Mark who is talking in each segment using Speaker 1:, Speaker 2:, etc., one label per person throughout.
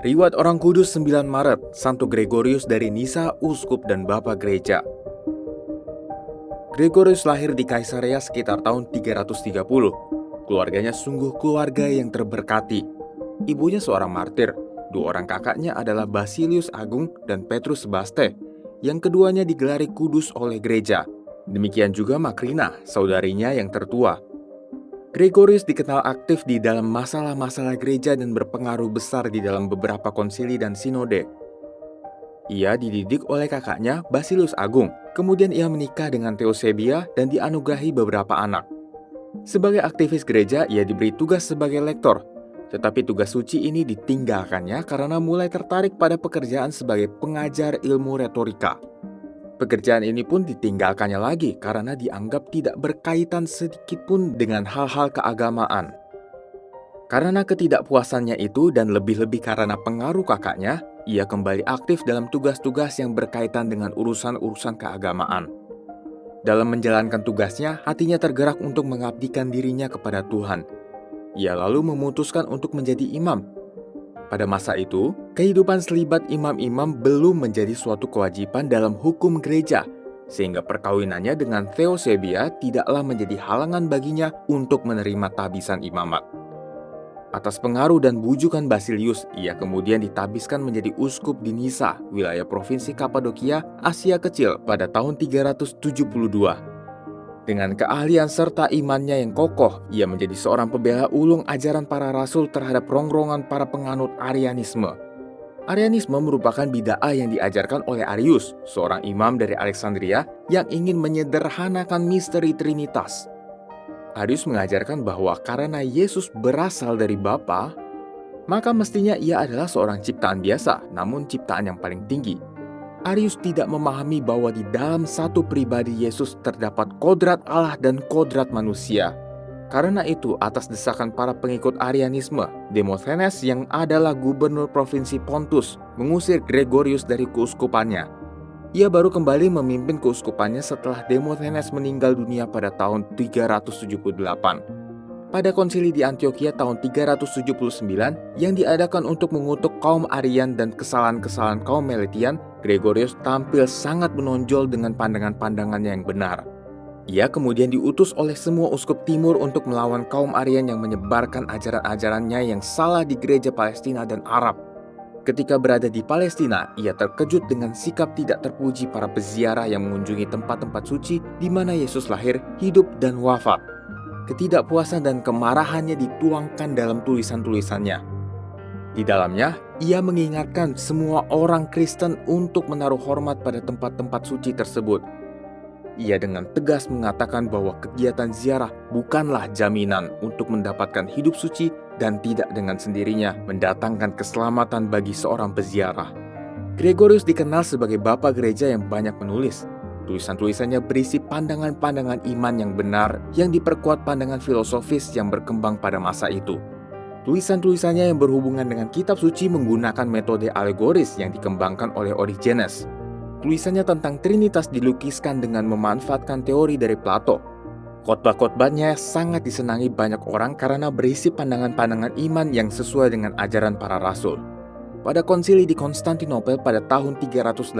Speaker 1: Riwayat Orang Kudus 9 Maret, Santo Gregorius dari Nisa, Uskup dan Bapa Gereja. Gregorius lahir di Kaisarea sekitar tahun 330. Keluarganya sungguh keluarga yang terberkati. Ibunya seorang martir, dua orang kakaknya adalah Basilius Agung dan Petrus Sebaste, yang keduanya digelari kudus oleh gereja. Demikian juga Makrina, saudarinya yang tertua. Gregorius dikenal aktif di dalam masalah-masalah gereja dan berpengaruh besar di dalam beberapa konsili dan sinode. Ia dididik oleh kakaknya Basilius Agung, kemudian ia menikah dengan Theosebia dan dianugerahi beberapa anak. Sebagai aktivis gereja, ia diberi tugas sebagai lektor, tetapi tugas suci ini ditinggalkannya karena mulai tertarik pada pekerjaan sebagai pengajar ilmu retorika. Pekerjaan ini pun ditinggalkannya lagi karena dianggap tidak berkaitan sedikitpun dengan hal-hal keagamaan. Karena ketidakpuasannya itu dan lebih-lebih karena pengaruh kakaknya, ia kembali aktif dalam tugas-tugas yang berkaitan dengan urusan-urusan keagamaan. Dalam menjalankan tugasnya, hatinya tergerak untuk mengabdikan dirinya kepada Tuhan. Ia lalu memutuskan untuk menjadi imam. Pada masa itu, kehidupan selibat imam-imam belum menjadi suatu kewajiban dalam hukum gereja, sehingga perkawinannya dengan Theosebia tidaklah menjadi halangan baginya untuk menerima tabisan imamat. Atas pengaruh dan bujukan Basilius, ia kemudian ditabiskan menjadi uskup di Nisa, wilayah provinsi Kapadokia, Asia Kecil pada tahun 372. Dengan keahlian serta imannya yang kokoh, ia menjadi seorang pembela ulung ajaran para rasul terhadap rongrongan para penganut Arianisme. Arianisme merupakan bid'ah yang diajarkan oleh Arius, seorang imam dari Alexandria yang ingin menyederhanakan misteri Trinitas. Arius mengajarkan bahwa karena Yesus berasal dari Bapa, maka mestinya ia adalah seorang ciptaan biasa, namun ciptaan yang paling tinggi. Arius tidak memahami bahwa di dalam satu pribadi Yesus terdapat kodrat Allah dan kodrat manusia. Karena itu, atas desakan para pengikut Arianisme, Demosthenes yang adalah gubernur provinsi Pontus mengusir Gregorius dari keuskupannya. Ia baru kembali memimpin keuskupannya setelah Demosthenes meninggal dunia pada tahun 378. Pada konsili di Antioquia tahun 379 yang diadakan untuk mengutuk kaum Arian dan kesalahan-kesalahan kaum Meletian, Gregorius tampil sangat menonjol dengan pandangan-pandangannya yang benar. Ia kemudian diutus oleh semua uskup timur untuk melawan kaum Arian yang menyebarkan ajaran-ajarannya yang salah di gereja Palestina dan Arab. Ketika berada di Palestina, ia terkejut dengan sikap tidak terpuji para peziarah yang mengunjungi tempat-tempat suci di mana Yesus lahir, hidup, dan wafat. Ketidakpuasan dan kemarahannya dituangkan dalam tulisan-tulisannya. Di dalamnya, ia mengingatkan semua orang Kristen untuk menaruh hormat pada tempat-tempat suci tersebut. Ia dengan tegas mengatakan bahwa kegiatan ziarah bukanlah jaminan untuk mendapatkan hidup suci dan tidak dengan sendirinya mendatangkan keselamatan bagi seorang peziarah. Gregorius dikenal sebagai bapa gereja yang banyak menulis. Tulisan-tulisannya berisi pandangan-pandangan iman yang benar yang diperkuat pandangan filosofis yang berkembang pada masa itu. Tulisan-tulisannya yang berhubungan dengan kitab suci menggunakan metode alegoris yang dikembangkan oleh Origenes. Tulisannya tentang Trinitas dilukiskan dengan memanfaatkan teori dari Plato. Khotbah-khotbahnya sangat disenangi banyak orang karena berisi pandangan-pandangan iman yang sesuai dengan ajaran para rasul. Pada konsili di Konstantinopel pada tahun 381,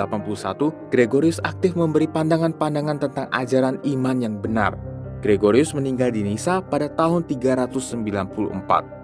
Speaker 1: Gregorius aktif memberi pandangan-pandangan tentang ajaran iman yang benar. Gregorius meninggal di Nisa pada tahun 394.